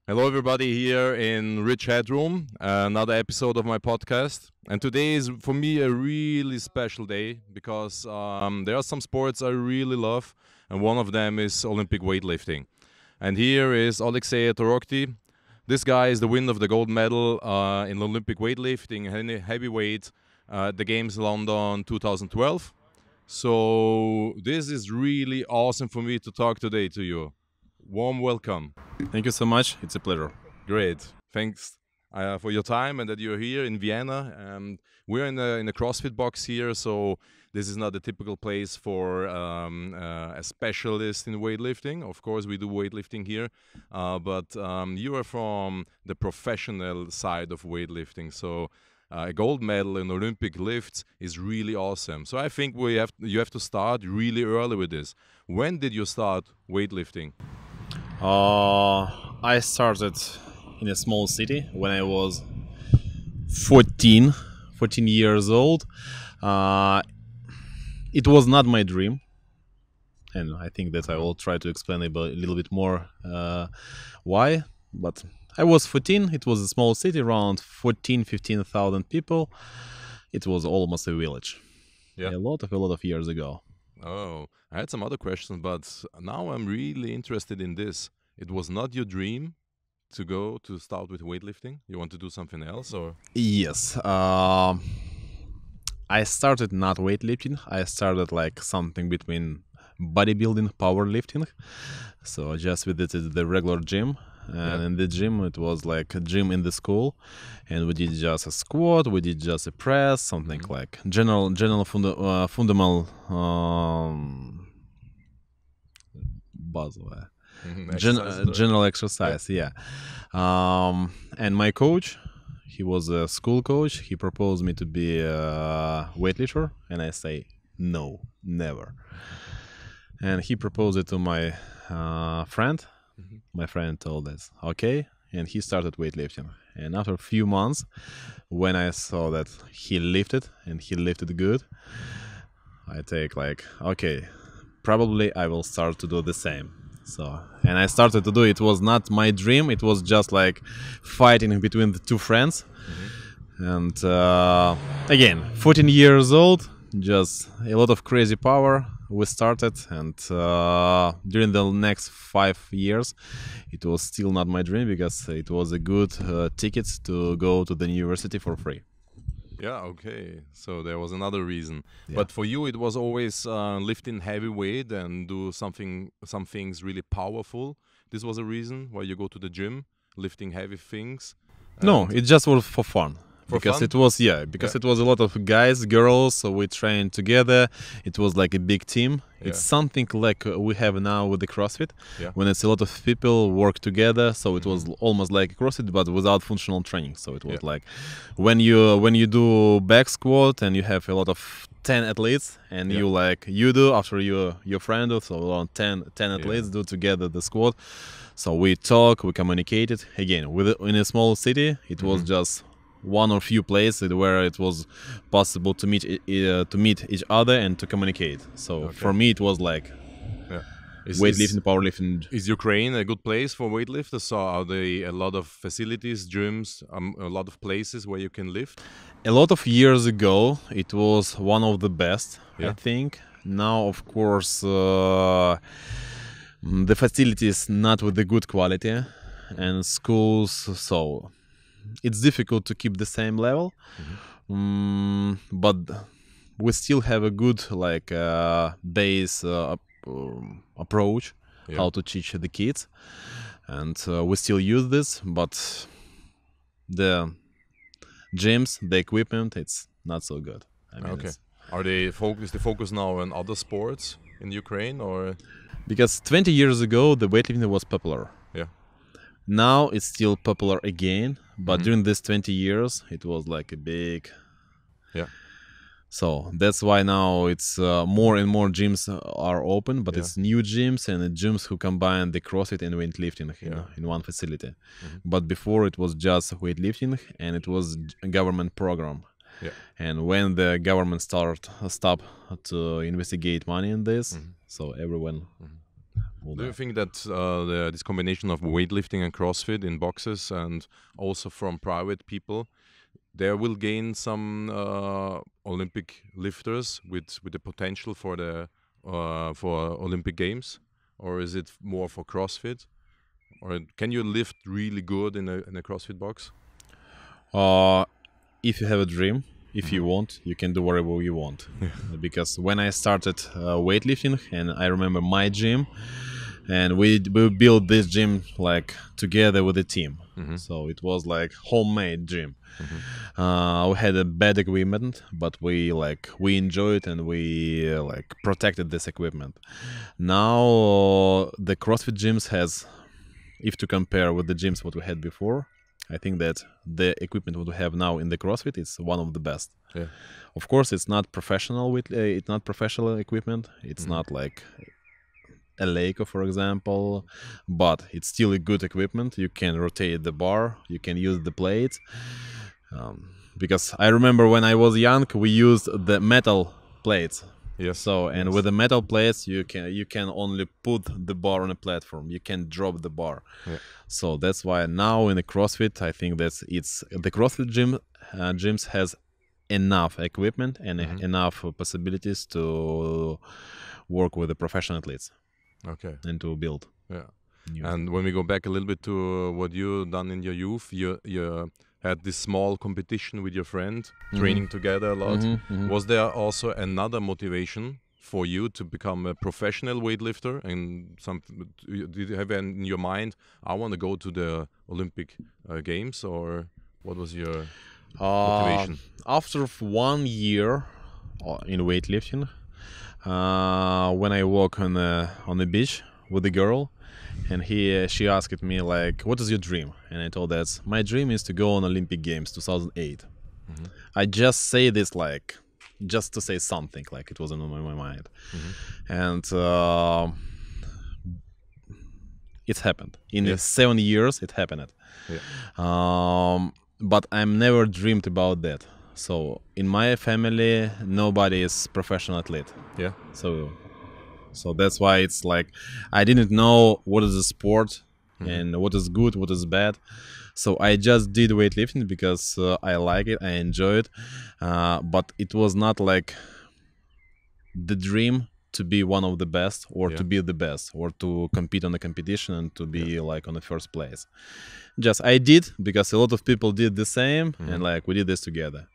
Hello, everybody, here in Rich Headroom, another episode of my podcast. And today is, for me, a really special day because there are some sports I really love, and one of them is Olympic weightlifting. And here is Oleksiy Torokhtiy. This guy is the winner of the gold medal in Olympic weightlifting, heavyweight, at the Games London 2012. So this is really awesome for me to talk today to you. Warm welcome. Thank you so much. It's a pleasure. Great. Thanks for your time and that you're here in Vienna. We're in a CrossFit box here, so this is not a typical place for a specialist in weightlifting. Of course, we do weightlifting here, but you are from the professional side of weightlifting. So a gold medal in Olympic lifts is really awesome. So I think you have to start really early with this. When did you start weightlifting? I started in a small city when I was 14 years old. It was not my dream, and I think that I will try to explain a little bit more why. But I was 14. It was a small city, around 15,000 people. It was almost a village. Yeah. A lot of years ago. Oh, I had some other questions, but now I'm really interested in this. It was not your dream to start with weightlifting? You want to do something else, or? Yes. I started not weightlifting. I started like something between bodybuilding, powerlifting. So I just visited the regular gym. And in the gym, it was like a gym in the school, and we did just a squat, we did just a press, something like general fundamental базовая general exercise, yeah. And my coach, he was a school coach. He proposed me to be a weightlifter, and I say no, never. And he proposed it to my friend. My friend told us, okay, and he started weightlifting. And after a few months, when I saw that he lifted, and he lifted good, I take like, okay, probably I will start to do the same. So, and I started to do it. It was not my dream. It was just like fighting between the two friends. And again, 14 years old, just a lot of crazy power. We started, and during the next 5 years, it was still not my dream because it was a good ticket to go to the university for free. Yeah, okay. So there was another reason. Yeah. But for you, it was always lifting heavy weight and do some things really powerful. This was a reason why you go to the gym, lifting heavy things? No, it just was for fun. Because it was it was a lot of guys, girls, so we trained together. It was like a big team. Yeah. It's something like we have now with the CrossFit, Yeah. when it's a lot of people work together. So it was almost like CrossFit, but without functional training. So it was like when you do back squat and you have a lot of 10 athletes, and you do after your friend do, so around 10 athletes do together the squat. So we talk, we communicated. Again, in a small city, it was just one or few places where it was possible to meet each other and to communicate. So for me, it was like weightlifting, powerlifting. Is Ukraine a good place for weightlifters? So are there a lot of facilities, gyms, a lot of places where you can lift? A lot of years ago, it was one of the best, Yeah. I think. Now, of course, the facilities not with the good quality, and schools, so it's difficult to keep the same level. But we still have a good base approach how to teach the kids, and we still use this. But the gyms, the equipment, it's not so good. I mean, Okay. Are they focus now on other sports in Ukraine, or? Because 20 years ago the weightlifting was popular. Yeah. Now it's still popular again, but during these 20 years it was like a big. Yeah. So that's why now it's more and more gyms are open, but it's new gyms and gyms who combine the CrossFit and weightlifting in one facility. But before it was just weightlifting, and it was a government program. Yeah. And when the government stopped to investigate money in this, so everyone Do you think that this combination of weightlifting and CrossFit in boxes and also from private people, there will gain some Olympic lifters with the potential for the for Olympic Games, or is it more for CrossFit? Or can you lift really good in a CrossFit box? If you have a dream, if you want, you can do whatever you want. Because when I started weightlifting, and I remember my gym, and we built this gym like together with a team. So it was like homemade gym. We had a bad equipment, but we enjoyed and we protected this equipment. Now the CrossFit gyms has, if to compare with the gyms what we had before, I think that the equipment what we have now in the CrossFit is one of the best. Yeah. Of course, it's not professional it's not professional equipment. It's not like a Leica, for example, but it's still a good equipment. You can rotate the bar, you can use the plates. Because I remember when I was young, we used the metal plates. Yes. So with the metal plates, you can only put the bar on a platform. You can drop the bar. Yeah. So that's why now in the CrossFit, I think that the CrossFit gyms has enough equipment and enough possibilities to work with the professional athletes. Okay. And to build. Yeah. And when we go back a little bit to what you done in your youth, you had this small competition with your friend, training together a lot. Was there also another motivation for you to become a professional weightlifter? And did you have in your mind, I want to go to the Olympic Games, or what was your motivation? After 1 year in weightlifting, when I walk on the beach with a girl, and she asked me like, what is your dream? And I told her, my dream is to go on Olympic Games 2008. I just say this like just to say something, like it wasn't on my mind. And it happened in 7 years. It happened. But I'm never dreamed about that. So in my family, nobody is professional athlete. Yeah. So that's why it's like I didn't know what is a sport and what is good, what is bad. So I just did weightlifting because I like it, I enjoy it. But it was not like the dream to be one of the best or to be the best or to compete on a competition and to be like on the first place. Just I did because a lot of people did the same and like we did this together.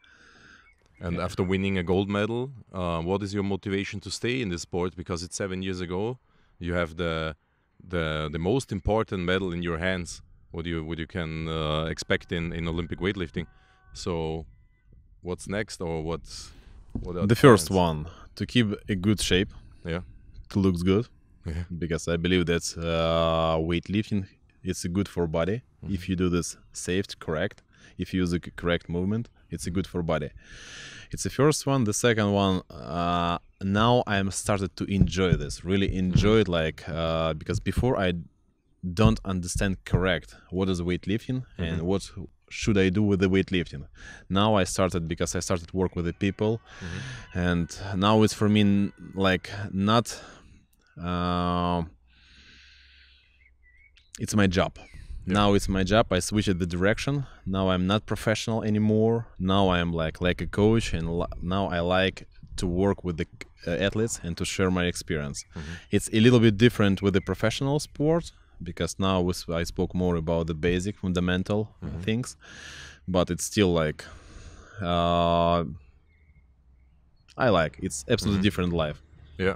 And after winning a gold medal, what is your motivation to stay in this sport? Because it's 7 years ago, you have the most important medal in your hands. What you can expect in Olympic weightlifting. So, what's next, or what are the first one, to keep a good shape. Yeah, to look good. Yeah. Because I believe that weightlifting it's good for body if you do this safe, correct. If you use the correct movement, it's good for body. It's the first one. The second one, now I'm started to enjoy this, really enjoy it, like because before I don't understand correct what is weightlifting and what should I do with the weightlifting. Now I started because I started work with the people, and now it's for me like not. It's my job. Yeah. Now it's my job. I switched the direction. Now I'm not professional anymore. Now I'm like a coach, and now I like to work with the athletes and to share my experience. It's a little bit different with the professional sport because now I spoke more about the basic, fundamental things, but it's still like I like. It's absolutely different life. Yeah.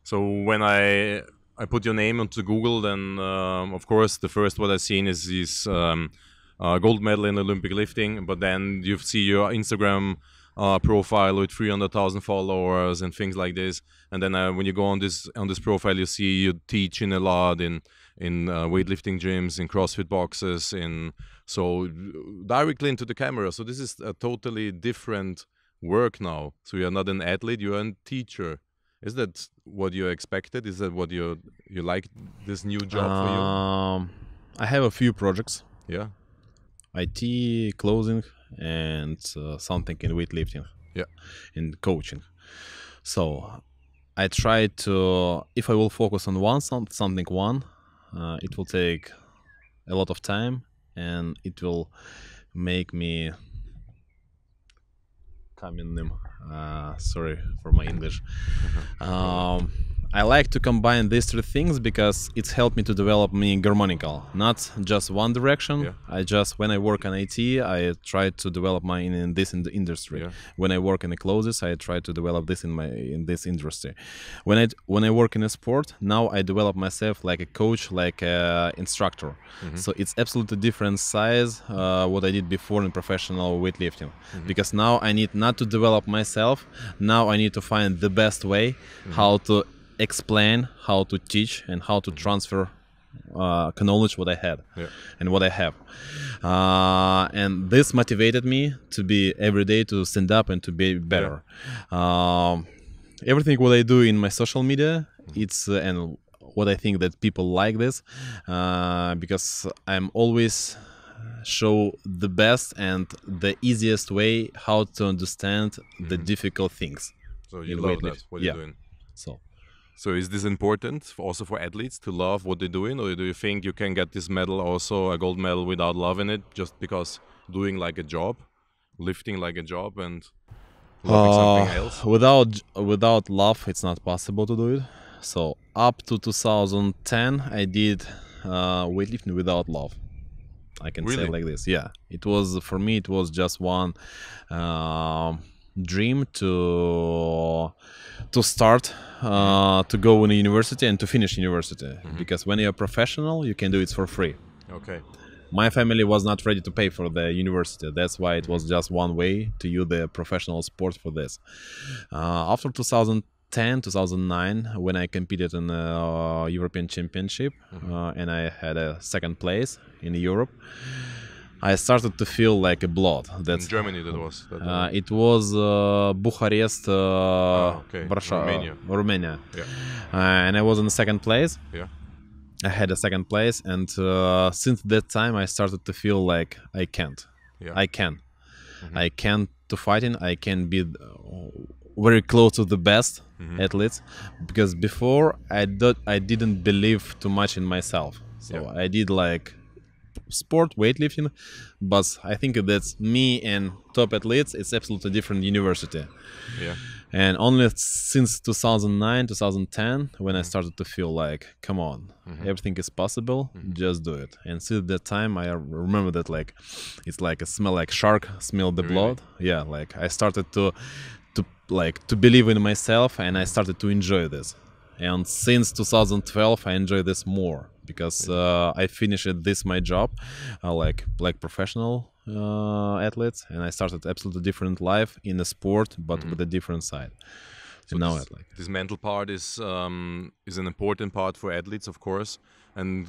So when I put your name onto Google, then of course the first what I seen is this gold medal in Olympic lifting. But then you see your Instagram profile with 300,000 followers and things like this. And then when you go on this profile, you see you teaching a lot in weightlifting gyms, in CrossFit boxes, so directly into the camera. So this is a totally different work now. So you're not an athlete, you're a teacher. Is that what you expected? Is that what you like, this new job for you? I have a few projects. Yeah. IT, clothing, and something in weightlifting. Yeah. In coaching. So I try to, if I will focus on something, it will take a lot of time, and it will make me come in them. Sorry for my English. I like to combine these three things because it's helped me to develop me harmonical, not just one direction. Yeah. When I work in IT, I try to develop my in this industry. Yeah. When I work in the clothes, I try to develop this in this industry. When I work in a sport, now I develop myself like a coach, like a instructor. So it's absolutely different size what I did before in professional weightlifting, because now I need not to develop myself. Now I need to find the best way how to explain, how to teach, and how to transfer knowledge what I had and what I have. And this motivated me to be every day to stand up and to be better. Everything what I do in my social media, it's and what I think that people like this, because I'm always show the best and the easiest way how to understand the difficult things. So you love that, what you're doing. So is this important also for athletes to love what they're doing, or do you think you can get this medal, also a gold medal, without loving it, just because doing like a job, lifting like a job, and loving something else? Without love, it's not possible to do it. So up to 2010, I did weightlifting without love. I can say it like this. Yeah, it was for me. It was just one dream to start to go in a university and to finish university, because when you're a professional you can do it for free. Okay. My family was not ready to pay for the university. That's why it was just one way to use the professional sport for this. After 2010, 2009, when I competed in the European Championship, and I had a second place in Europe, I started to feel like a blood. That's in Germany. It was Bucharest, Romania. Yeah. And I was in the second place. Yeah. I had a second place, and since that time I started to feel like I can't. Yeah. I can. I can to fighting. I can be very close to the best athletes, because before I didn't believe too much in myself. So I did like sport, weightlifting, but I think that's me and top athletes, it's absolutely different university. Yeah. And only since 2009, 2010, when I started to feel like, come on, everything is possible, just do it. And since that time, I remember that like, it's like a smell like shark, smell the blood. Yeah, like I started to believe in myself, and I started to enjoy this. And since 2012, I enjoy this more, because I finished this my job like professional athletes, and I started absolutely different life in the sport, but with a different side. So and now this mental part is an important part for athletes, of course. And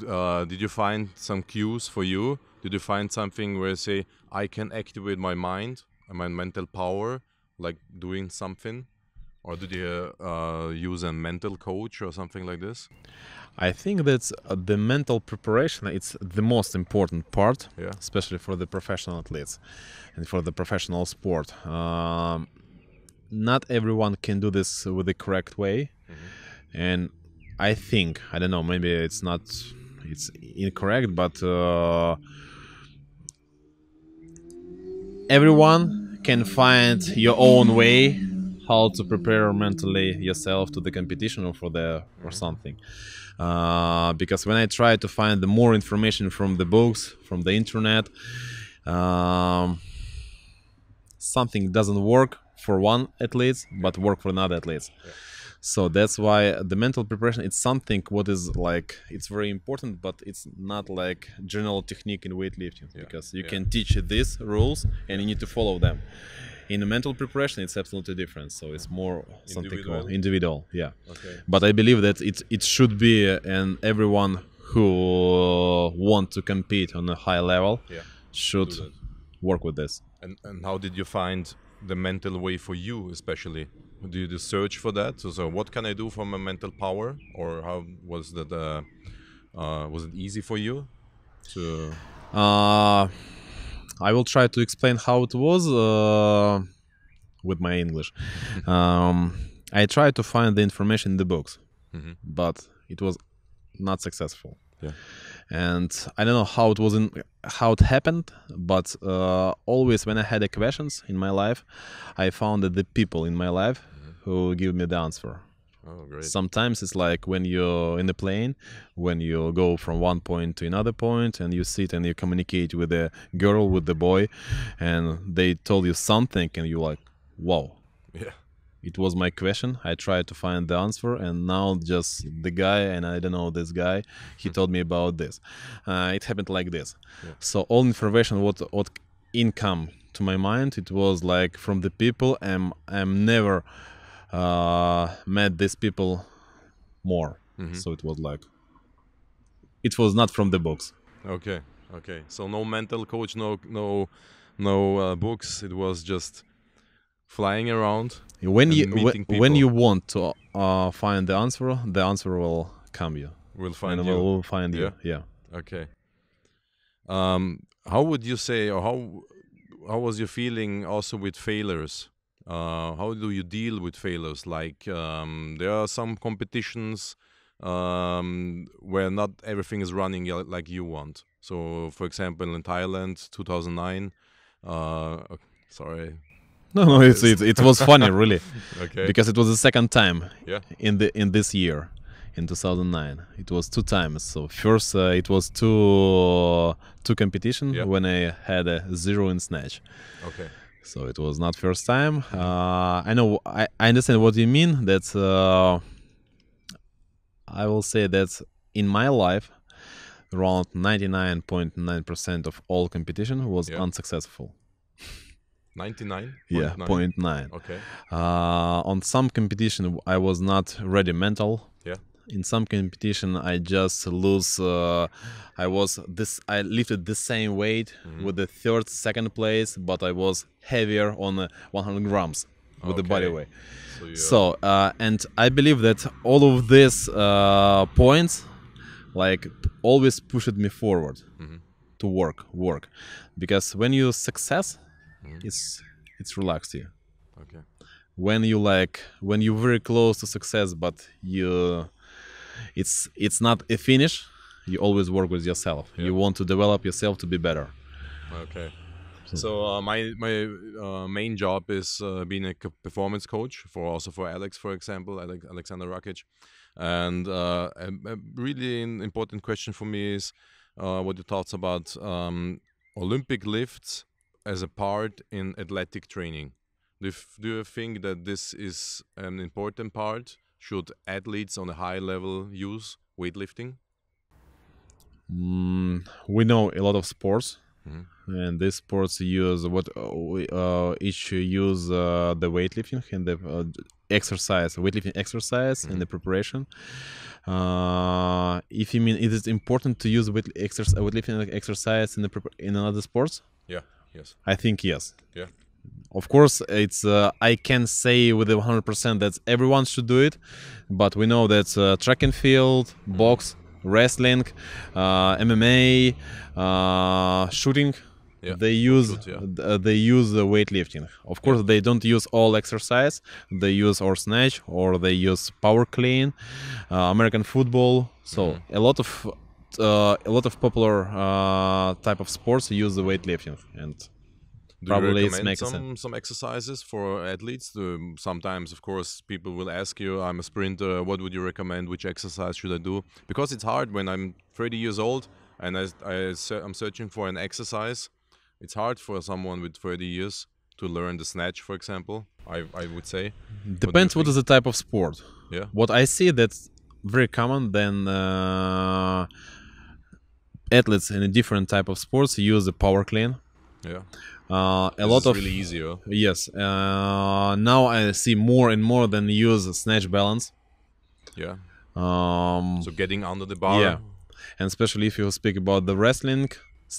did you find some cues for you? Did you find something where you say, I can activate my mind and my mental power, like doing something? Or did you use a mental coach or something like this? I think that the mental preparation, it's the most important part, especially for the professional athletes and for the professional sport. Not everyone can do this with the correct way. And I think, I don't know, maybe it's incorrect, but everyone can find your own way how to prepare mentally yourself to the competition or something. Because when I try to find the more information from the books, from the internet, something doesn't work for one athlete, but work for another athlete. So that's why the mental preparation, it's something what is like, it's very important, but it's not like general technique in weightlifting, because you can teach these rules and you need to follow them. In the mental preparation, it's absolutely different. So it's more something individual. Yeah. Okay. But I believe that it should be, and everyone who want to compete on a high level should work with this. And how did you find the mental way for you, especially? Did you search for that? So what can I do for my mental power, or how was that? Was it easy for you to? I will try to explain how it was with my English. I tried to find the information in the books, Mm-hmm. but it was not successful. Yeah. And I don't know how it happened, but always when I had a questions in my life, I found that the people in my life who give me the answer. Oh, great. Sometimes it's like when you're in the plane, when you go from one point to another point, and you sit and you communicate with the girl, with the boy, and they told you something, and you're like, wow. Yeah. It was my question. I tried to find the answer, and now just the guy, and I don't know this guy, he told me about this. It happened like this. Yeah. So all information what income to my mind, it was like from the people. I'm never met these people more. Mm-hmm. So it was like, it was not from the books. Okay. Okay. So no mental coach, no books. It was just flying around. When and meeting when people. you want to find the answer will come you. We'll find And you. will find you. Yeah. Okay. How would you say, or how was your feeling also with failures? How do you deal with failures? Like there are some competitions where not everything is running like you want. So, for example, in Thailand, 2009. Sorry. No, it was funny really, Okay. because it was the second time Yeah. in this year, in 2009. It was 2 times. So first it was two competition Yeah. when I had a 0 in snatch. Okay. So it was not first time. I know I understand what you mean. That I will say that in my life, around 99.9% of all competition was Yeah. unsuccessful. 99. Yeah, 0.9. Okay. On some competition, I was not ready mental. Yeah. In some competition, I just lose. I lifted the same weight with the second place, but I was heavier on 100 grams with the body Okay. weight. So, And I believe that all of these points, like, always pushed me forward to work, because when you success, it's relaxed you. okay. When you're very close to success, but it's not a finish, you always work with yourself. Yeah. You want to develop yourself to be better. Okay. So my main job is being a performance coach for Alex, for example, Alexander Rakic. And a really important question for me is what your thoughts about Olympic lifts as a part in athletic training. Do you think that this is an important part? Should athletes on a high level use weightlifting? We know a lot of sports, Mm-hmm. and these sports use each use the weightlifting and the weightlifting exercise in the preparation. If you mean it is important to use weightlifting exercise in another sports, Yeah. Yes. I think yes. Yeah. Of course, it's I can't say with 100% that everyone should do it, but we know that track and field, box, wrestling, MMA, shooting, Yeah, they use shoot, yeah. they use the weightlifting. Of course, they don't use all exercise. They use or snatch, or they use power clean, American football. So a lot of popular type of sports use the weightlifting, and Do you probably it's recommend makes sense. some exercises for athletes? Sometimes, of course, people will ask you, I'm a sprinter, what would you recommend? Which exercise should I do? Because it's hard when I'm 30 years old and I'm searching for an exercise. It's hard for someone with 30 years to learn the snatch, for example, I would say. Depends what is the type of sport. Yeah. What I see that's very common, then athletes in a different type of sports use the power clean. Yeah. A lot of really easier. Yes. Now I see more and more than use snatch balance. Yeah. So So getting under the bar. yeah, and especially if you speak about the wrestling,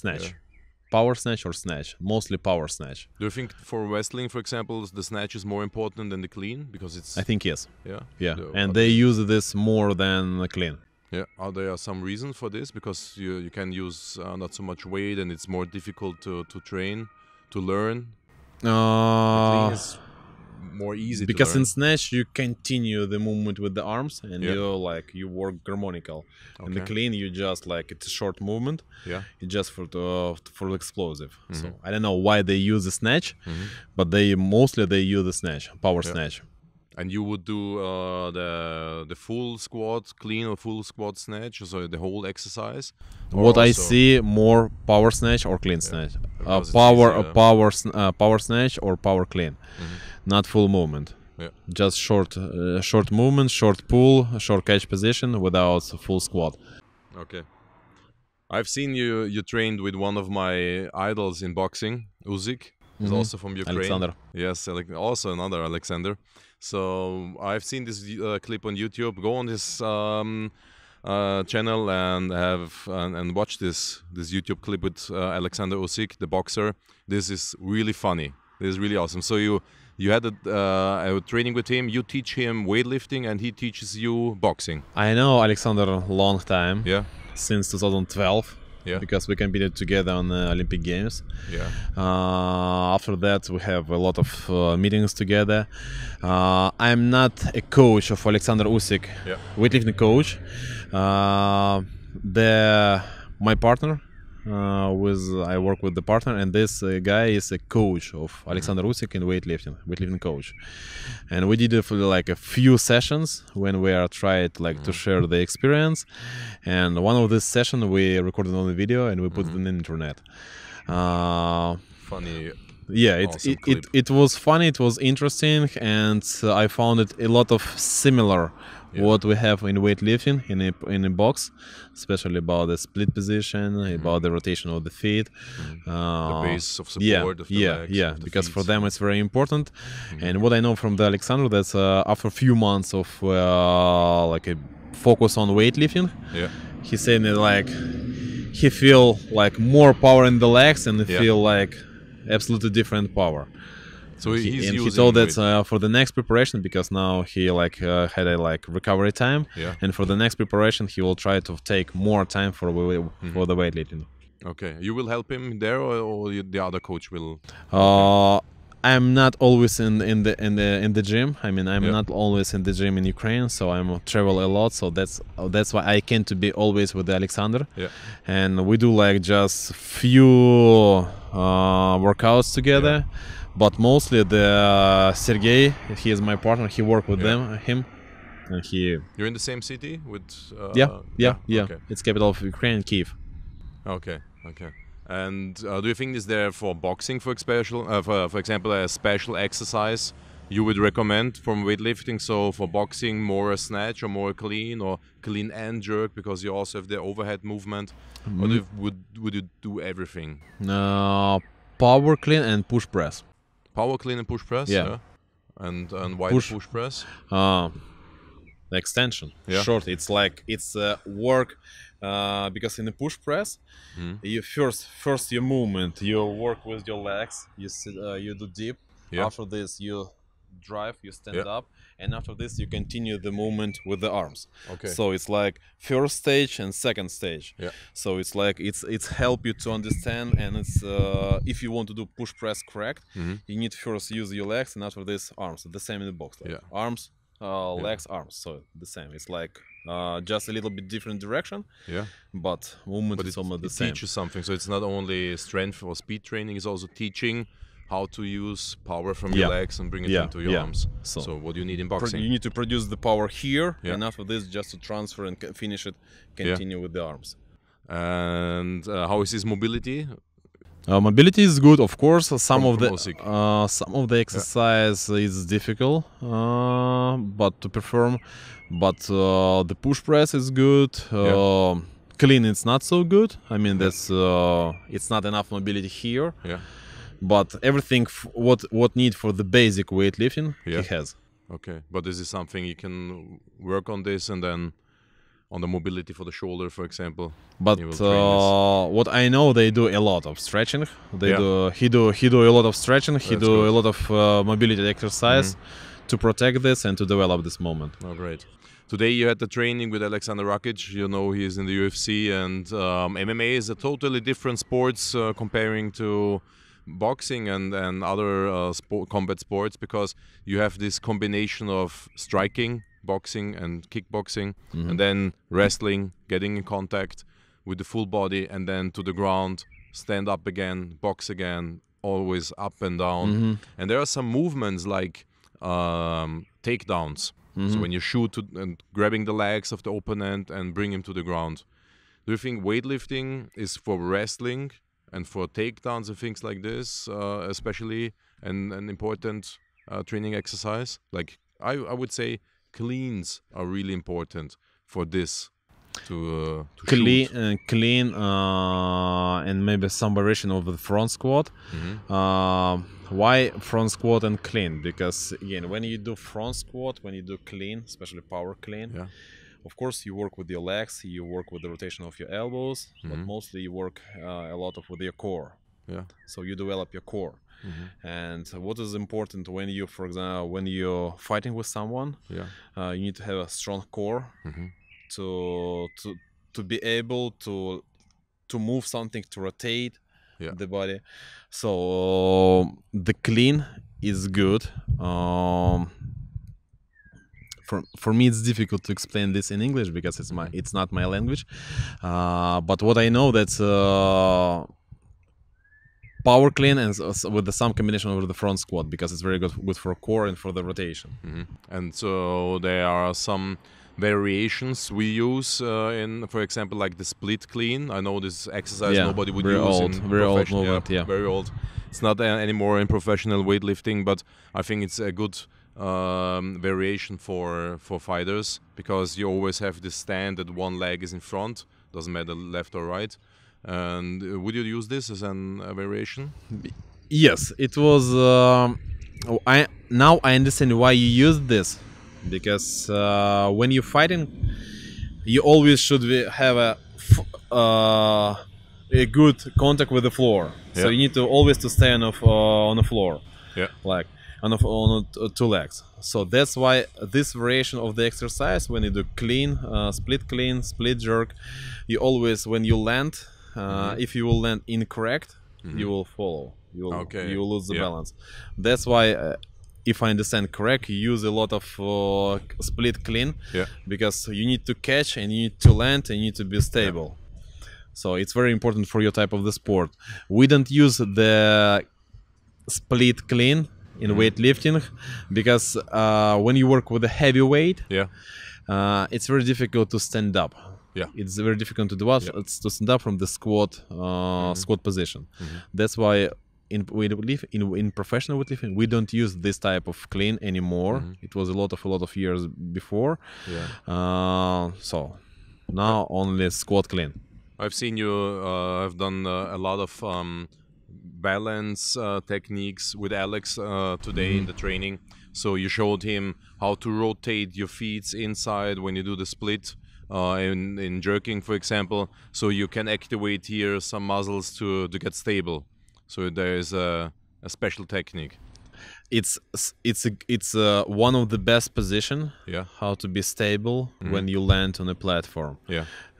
snatch, Yeah. power snatch or snatch, mostly power snatch. Do you think for wrestling, for example, the snatch is more important than the clean? Because it's I think yes. yeah. Yeah, The- and are they use this more than the clean. Yeah, are there some reasons for this? Because you can use not so much weight and it's more difficult to train, to learn. The clean is more easy because to learn. in snatch you continue the movement with the arms and Yeah. you work harmonical. In the Okay. clean you just like it's a short movement. Yeah. It's just for the explosive. So Mhm. I don't know why they use the snatch, Mhm. but they mostly use the snatch, power Yeah. snatch. And you would do the full squat clean or full squat snatch, so the whole exercise. Or What I also- see more power snatch or clean snatch. because it's Power easier. power snatch or power clean. Not full movement. Yeah. Just short movement, short pull, short catch position without full squat. Okay. I've seen you trained with one of my idols in boxing, Usyk. He's also from Ukraine. Alexander. Yes, also another Alexander. So I've seen this clip on YouTube. Go on this channel and and watch this YouTube clip with Alexander Usyk, the boxer. This is really funny. This is really awesome. So you had a training with him. You teach him weightlifting, and he teaches you boxing. I know Alexander long time. Yeah. Since 2012. Yeah. Because we competed together on the Olympic Games. Yeah. After that, we have a lot of meetings together. I'm not a coach of Alexander Usyk, Yeah. weightlifting coach. My partner, I work with the partner, and this guy is a coach of Alexander Usyk in weightlifting coach. And we did a few sessions when we are tried to share the experience. And one of this session we recorded on the video and we put it on the internet. Funny. Yeah, Awesome clip. it was funny, it was interesting, and I found it a lot of similar what we have in weightlifting in a box, especially about the split position, about the rotation of the feet, The base of support of the legs, of the because feet. for them it's very important. And what I know from the Alexander, that's after a few months of a focus on weightlifting, Yeah. he said that he feel more power in the legs and feel absolutely different power. So he's And using he told that weight. for the next preparation, because now he had a recovery time, Yeah. and for the next preparation he will try to take more time for the weightlifting. Okay, you will help him there, or the other coach will. I'm not always in the gym. I mean, I'm Yeah. not always in the gym in Ukraine, so I travel a lot. So that's why I can't to be always with Alexander. Yeah. And we do just few workouts together. But mostly the Sergey, he is my partner. He worked with him, and he. You're in the same city with. Yeah. Okay. It's capital of Ukraine, Kiev. Okay. And do you think is there for boxing, for example, a special exercise you would recommend from weightlifting? So for boxing, more a snatch or more clean, or clean and jerk, because you also have the overhead movement. Or would you do everything? Power clean and push press. Power clean and push press. Yeah. And why the push press? The extension. Yeah. Short. It's work because in the push press, you first your movement. You work with your legs. You sit. You do deep. Yeah. After this, you drive. You stand Yeah. up, and after this, you continue the movement with the arms. Okay. So it's first stage and second stage. Yeah. So it's help you to understand, and it's if you want to do push press correct, you need first use your legs, and after this arms. The same in the box. Arms, legs, arms. So the same. It's just a little bit different direction. Yeah. But movement is almost the it same. teaches something. So it's not only strength or speed training. It's also teaching how to use power from your legs and bring it into your arms. So what do you need in boxing? You need to produce the power here, Yeah. and after this, just to transfer and finish it, continue with the arms. And how is his mobility? Mobility is good, of course. Some of the exercise is difficult, but to perform. But the push press is good. Clean, it's not so good. I mean, that's it's not enough mobility here. Yeah. But everything what need for the basic weightlifting he has. Okay, but this is something you can work on this, and then on the mobility for the shoulder, for example. But what I know, they do a lot of stretching. He do a lot of stretching. He do a lot of mobility exercise to protect this and to develop this moment. Oh, great. Today you had the training with Alexander Rakic. You know he is in the UFC, and MMA is a totally different sport comparing to boxing and other combat sports, because you have this combination of striking, boxing and kickboxing, and then wrestling, getting in contact with the full body, and then to the ground, stand up again, box again, always up and down. And there are some movements like takedowns. So when you shoot and grabbing the legs of the opponent and bring him to the ground. Do you think weightlifting is for wrestling and for takedowns and things like this, especially an important training exercise? Like I would say cleans are really important for this. To clean and maybe some variation of the front squat. Why front squat and clean? Because again, when you do front squat, when you do clean, especially power clean, of course you work with your legs, you work with the rotation of your elbows, but mostly you work a lot with your core. So you develop your core. And what is important when you, for example, when you're fighting with someone, you need to have a strong core. To be able to move something, to rotate the body. So the clean is good. For me it's difficult to explain this in English because it's not my language. But what I know that power clean and with some combination of the front squat, because it's very good for core and for the rotation. And so there are some variations we use in, for example, like the split clean. I know this exercise nobody would use in very old movement. Very old. It's not anymore in professional weightlifting, but I think it's a good variation for fighters, because you always have this stand that one leg is in front, doesn't matter left or right. And would you use this as a variation? Yes, it was. Now I understand why you use this. Because when you're fighting, you always should have a good contact with the floor. So you need to always to stay on the floor, like on two legs. So that's why this variation of the exercise, when you do clean, split jerk, you always, when you land, if you will land incorrect, you will fall. You will lose the balance. That's why. If I understand correct, you use a lot of split clean, because you need to catch and you need to land and you need to be stable. So it's very important for your type of the sport. We don't use the split clean in weightlifting, because when you work with a heavy weight, it's very difficult to stand up. It's very difficult to do to stand up from the squat position. That's why in professional weightlifting we don't use this type of clean anymore. It was a lot of years before. So now only squat clean. I've seen you have done a lot of balance techniques with Alex today in the training. So you showed him how to rotate your feet inside when you do the split in jerking, for example, so you can activate here some muscles to get stable. So there is a special technique. It's one of the best position how to be stable when you land on a platform.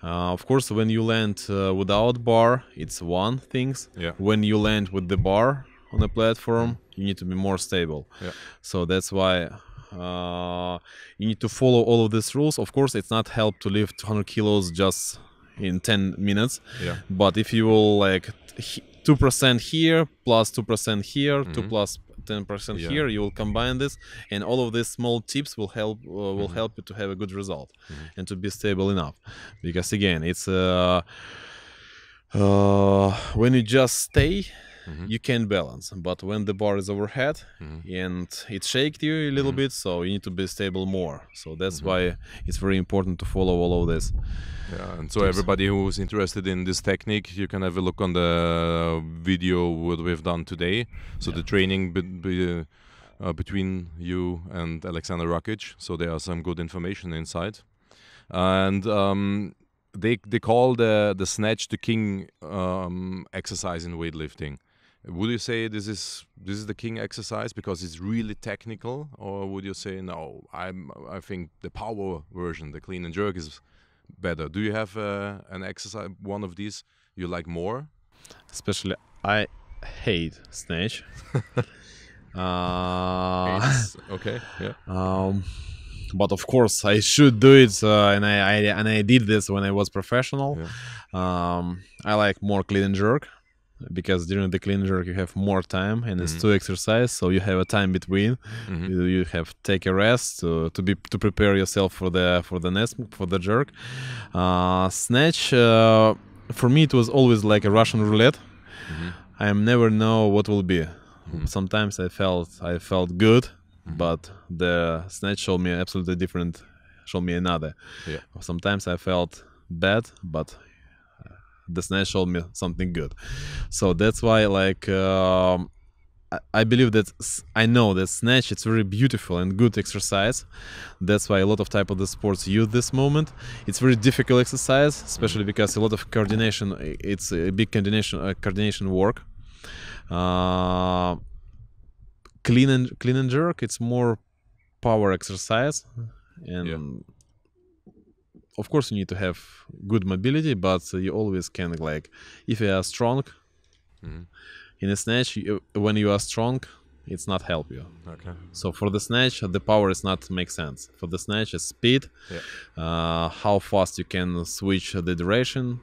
Of course, when you land without bar, it's one thing. When you land with the bar on a platform, you need to be more stable. So that's why you need to follow all of these rules. Of course, it's not help to lift 200 kilos just in 10 minutes. But if you will like 2% here plus 2% here, 2 plus 10% here, you will combine this, and all of these small tips will help you to have a good result and to be stable enough. Because again, it's when you just stay, you can balance, but when the bar is overhead and it shakes you a little bit, so you need to be stable more. So that's why it's very important to follow all of this. And so everybody who's interested in this technique, you can have a look on the video what we've done today. So the training between you and Alexander Rakic. So there are some good information inside. And they call the snatch the king exercise in weightlifting. Would you say this is the king exercise because it's really technical, or would you say no? I think the power version, the clean and jerk, is better. Do you have an exercise, one of these you like more? Especially I hate snatch. Okay, yeah. But of course, I should do it, and I did this when I was professional. Yeah. I like more clean and jerk because during the clean and jerk you have more time, and it's two exercise, so you have a time between. You have take a rest to prepare yourself for the jerk. Snatch for me it was always like a Russian roulette. I never know what will be. Sometimes I felt good, but the snatch showed me absolutely different, showed me another. Yeah. Sometimes I felt bad, but the snatch showed me something good. So that's why, like, I believe that I know that snatch it's very beautiful and good exercise. That's why a lot of type of the sports use this moment. It's very difficult exercise, especially because a lot of coordination. It's a big coordination work. Clean and jerk. It's more power exercise, and of course you need to have good mobility, but you always can, like, if you are strong in a snatch, when you are strong, it's not help you. Okay. So for the snatch, the power is not make sense. For the snatch, it's speed, how fast you can switch the direction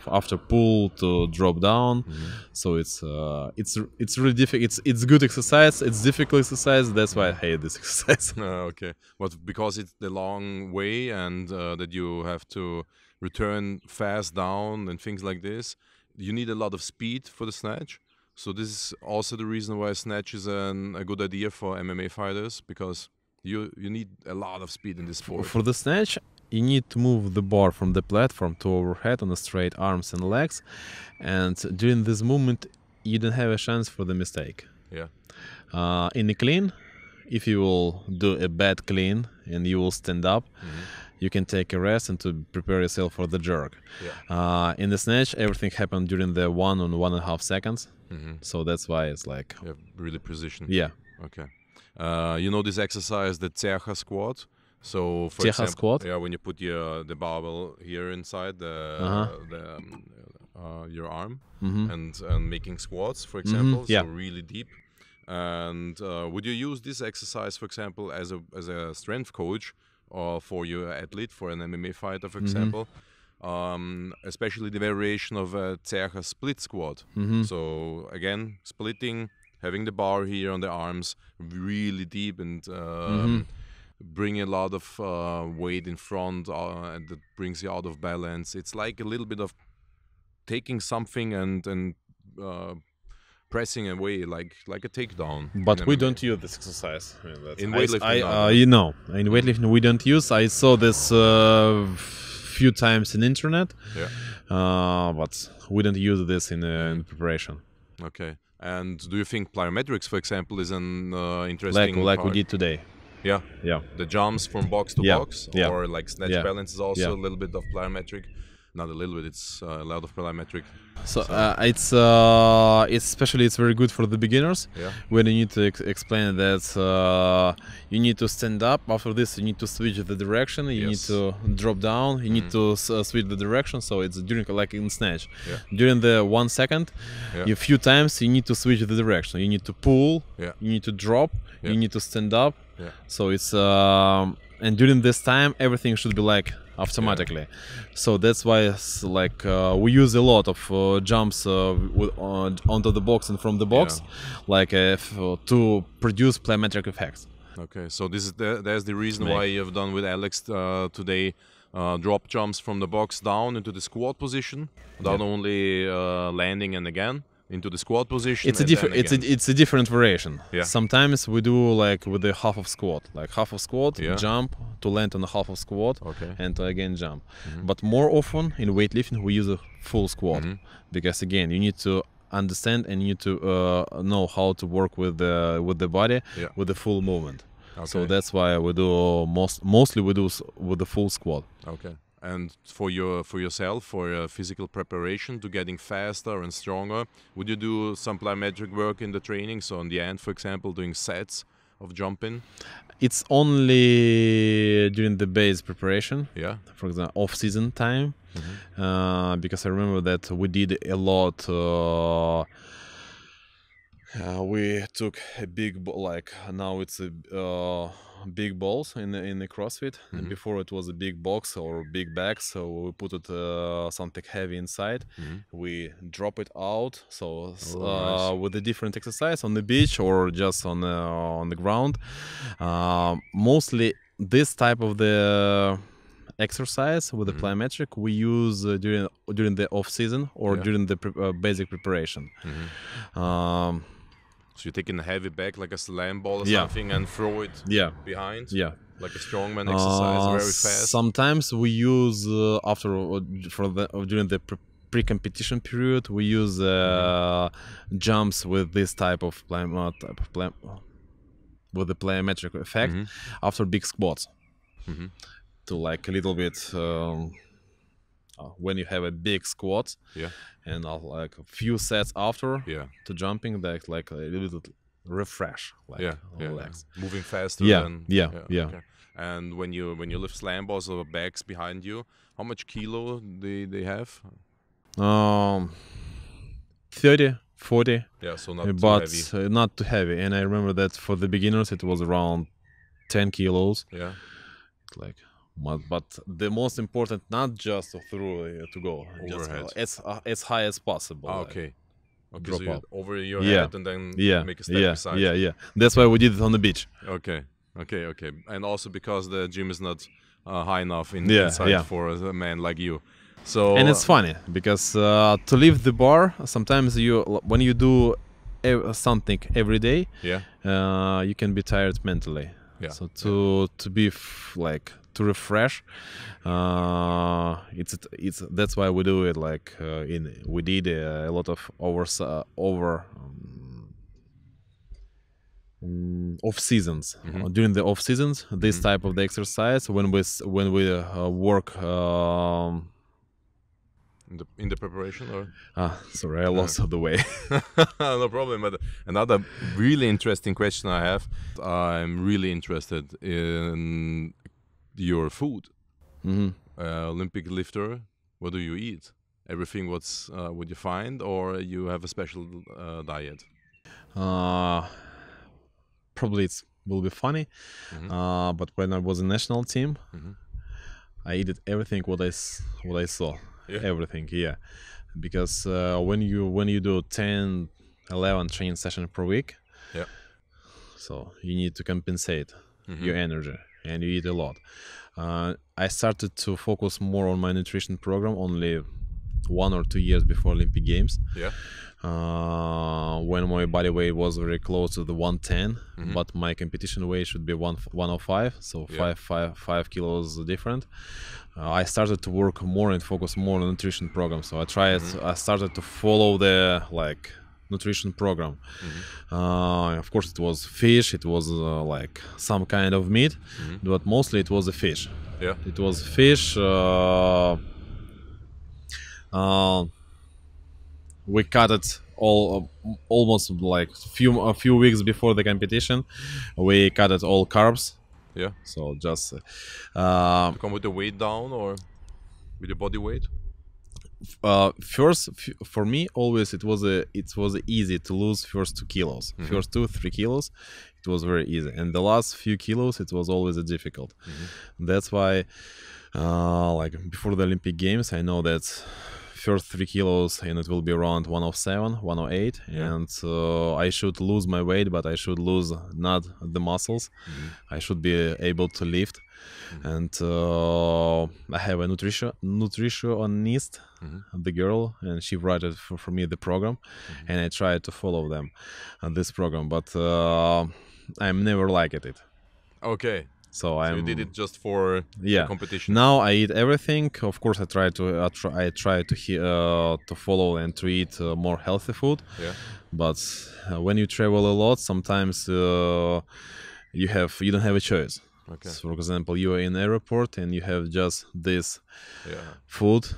after pull to drop down. So it's really difficult. It's good exercise. It's difficult exercise. That's why I hate this exercise. Okay, but because it's the long way and that you have to return fast down and things like this, you need a lot of speed for the snatch. So this is also the reason why snatch is a good idea for MMA fighters, because you need a lot of speed in this sport. For the snatch, you need to move the bar from the platform to overhead on the straight arms and legs, and during this movement, you don't have a chance for the mistake. Yeah. In the clean, if you will do a bad clean and you will stand up, you can take a rest and to prepare yourself for the jerk. In the snatch, everything happened during the 1.5 seconds. So that's why it's like really precision. Yeah. Okay. You know this exercise, the Tsecha squat. So for Tsecha example, squat? when you put the barbell here inside your arm and making squats, for example, so really deep. And would you use this exercise, for example, as a strength coach, or for your athlete, for an MMA fighter, for example? Especially the variation of a Tsecha split squat. So again, splitting, having the bar here on the arms, really deep, and bring a lot of weight in front, and that brings you out of balance. It's like a little bit of taking something and pressing away, like a takedown. But we don't use this exercise. I mean, in weightlifting, in weightlifting we don't use. I saw this few times in internet, but we don't use this in preparation. Okay. And do you think plyometrics, for example, is an interesting like part? we did today? Yeah. The jumps from box to box, or like snatch balance is also a little bit of plyometric. Not a little bit; it's a lot of plyometric. So it's especially it's very good for the beginners. When you need to explain that you need to stand up. After this, you need to switch the direction. You need to drop down. You need to switch the direction. So it's during, like in snatch, during the 1 second, a few times you need to switch the direction. You need to pull. You need to drop. You need to stand up. So it's and during this time, everything should be like automatically. So that's why it's like we use a lot of jumps onto the box and from the box, like to produce plyometric effects. Okay, so this is that's the reason why you've done with Alex today, drop jumps from the box down into the squat position, not only landing and again into the squat position. It's a different variation. Sometimes we do like with the half of squat, jump to land on a half of squat, and to again jump. But more often in weightlifting we use a full squat, because again you need to understand and you need to know how to work with the body with the full movement. So that's why we do mostly we do with the full squat. Okay. And for yourself, for your physical preparation to getting faster and stronger, would you do some plyometric work in the training? So on the end, for example, doing sets of jumping? It's only during the base preparation. For example, off-season time, because I remember that we did a lot We took a big now it's a big balls in the CrossFit. And before it was a big box or big bag, so we put it something heavy inside. We drop it out, so nice. with a different exercise on the beach or just on the ground. Mostly this type of the exercise with the plyometric we use during the off season or during the basic preparation. So you take in a heavy bag like a slam ball or Yeah. something and throw it behind? Yeah. Like a strongman exercise, very fast? Sometimes we use during the pre-competition period we use jumps with this type of with the plyometric effect after big squats to like a little bit when you have a big squat and like a few sets after to jumping that like a little bit refresh legs. Moving faster than okay. And when you lift slam balls or bags behind you, how much kilo they have? 30, 40. Yeah, so not but too heavy. Not too heavy. And I remember that for the beginners it was around 10 kilos. Yeah. Like, but the most important, not just through to go overhead, just, as high as possible. Okay. Drop so up over your head and then make a step beside. Yeah. That's why we did it on the beach. Okay. And also because the gym is not high enough inside for a man like you. So and it's funny because to lift the bar, sometimes when you do something every day, you can be tired mentally. Yeah. So to be to refresh, it's that's why we do it like we did a lot of off seasons. During the off seasons, this type of the exercise when we work in the preparation or sorry, I lost the way. No problem. But another really interesting question I have, I'm really interested in your food. Olympic lifter, what do you eat? Everything what's what you find, or you have a special diet? Probably it will be funny, but when I was in national team, I ate everything what I saw. Everything, because when you do 10, 11 training sessions per week, so you need to compensate your energy, and you eat a lot. I started to focus more on my nutrition program only 1 or 2 years before Olympic Games. When my body weight was very close to the 110, but my competition weight should be 105, so 5 kilos different. I started to work more and focus more on nutrition program. So I started to follow the nutrition program. Of course, it was fish. It was like some kind of meat, but mostly it was a fish. It was fish. We cut it almost like a few weeks before the competition. We cut it all carbs. So just come with the weight down or with the body weight? First, for me, always it was easy to lose first 2 kilos. First 2-3 kilos, it was very easy, and the last few kilos, it was always difficult. That's why, like before the Olympic Games, I know that first 3 kilos and it will be around 107, 108, and I should lose my weight, but I should lose not the muscles. I should be able to lift. And I have a nutritionist, the girl, and she wrote it for me the program, and I tried to follow them on this program, but I'm never liked it. Okay. So you did it just for the competition. Now I eat everything. Of course, I try to follow and to eat more healthy food. But when you travel a lot, sometimes you don't have a choice. So for example, you are in airport and you have just this food,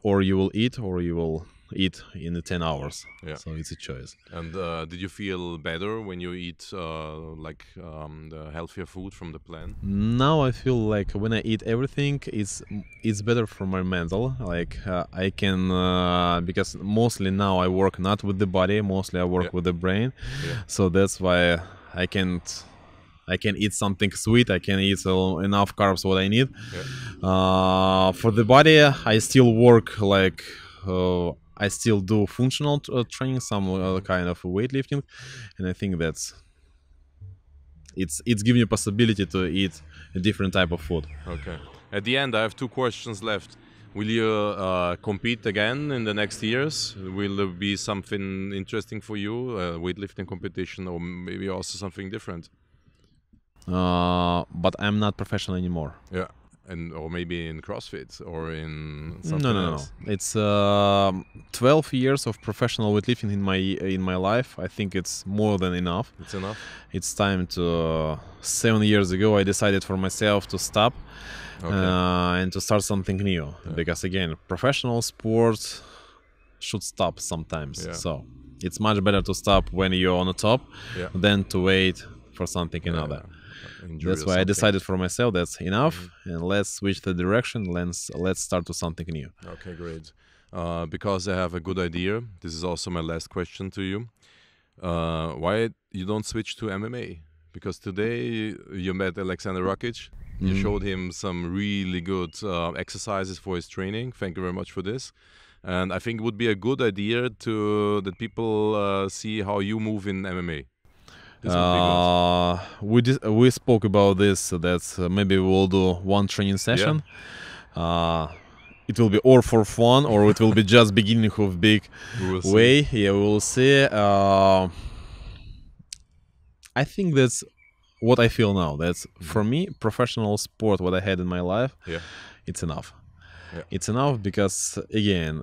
or you will eat or you will eat in the 10 hours. Yeah. So it's a choice. And did you feel better when you eat the healthier food from the plant? Now I feel like when I eat everything, it's better for my mental. Like I can because mostly now I work not with the body, mostly I work with the brain. Yeah. So that's why I can eat something sweet. I can eat enough carbs what I need. Yeah. For the body, I still work like. I still do functional training, some kind of weightlifting, and I think it's giving you possibility to eat a different type of food. Okay. At the end, I have 2 questions left. Will you compete again in the next years? Will there be something interesting for you, weightlifting competition, or maybe also something different? But I'm not professional anymore. Yeah. Or maybe in CrossFit or in something else. No. It's 12 years of professional weightlifting in my life. I think it's more than enough. It's enough. It's time to. 7 years ago, I decided for myself to stop and to start something new. Yeah. Because again, professional sports should stop sometimes. Yeah. So it's much better to stop when you're on the top than to wait for something another. Yeah. That's why I decided for myself that's enough, and let's switch the direction. Let's start to something new. Okay, great. Because I have a good idea. This is also my last question to you. Why you don't switch to MMA? Because today you met Oleksiy Torokhtiy. You showed him some really good exercises for his training. Thank you very much for this. And I think it would be a good idea that people see how you move in MMA. We spoke about this. That maybe we'll do one training session. Yeah. It will be or for fun, or it will be just beginning of big way. Yeah, we will see. I think that's what I feel now. That's for me, professional sport. What I had in my life, it's enough. Yeah. It's enough because again,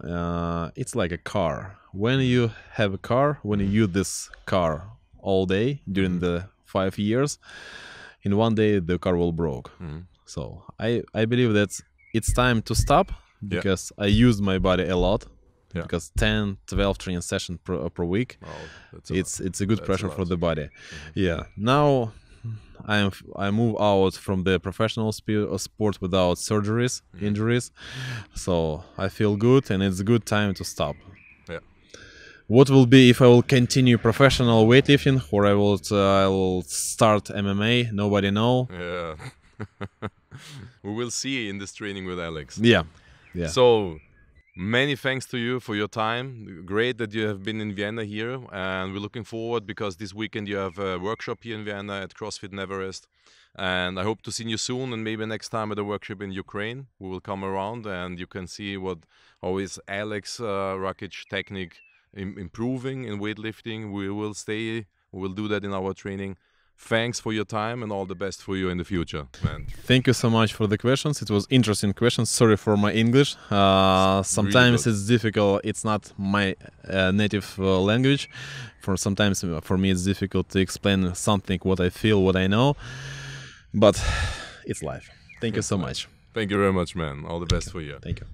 it's like a car. When you have a car, when you use this car all day during the 5 years, in one day the car will broke. So I believe that it's time to stop because I used my body a lot. Because 10-12 training sessions per week, it's a good pressure for the body. Yeah. Now I move out from the professional sport without surgeries, injuries. So I feel good, and it's a good time to stop. What will be if I will continue professional weightlifting, or I will start MMA? Nobody know. Yeah. We will see in this training with Alex. Yeah. So many thanks to you for your time. Great that you have been in Vienna here, and we're looking forward because this weekend you have a workshop here in Vienna at CrossFit in Everest. And I hope to see you soon, and maybe next time at a workshop in Ukraine. We will come around and you can see how is Oleksiy Torokhtiy technique improving in weightlifting. We will do that in our training. Thanks for your time, and all the best for you in the future, man. Thank you so much for the questions. It was interesting questions. Sorry for my English. Sometimes really it's difficult. It's not my native language. Sometimes for me it's difficult to explain something, what I feel, what I know. But it's life. Thank you so much. Thank you very much, man. All the best for you. Thank you.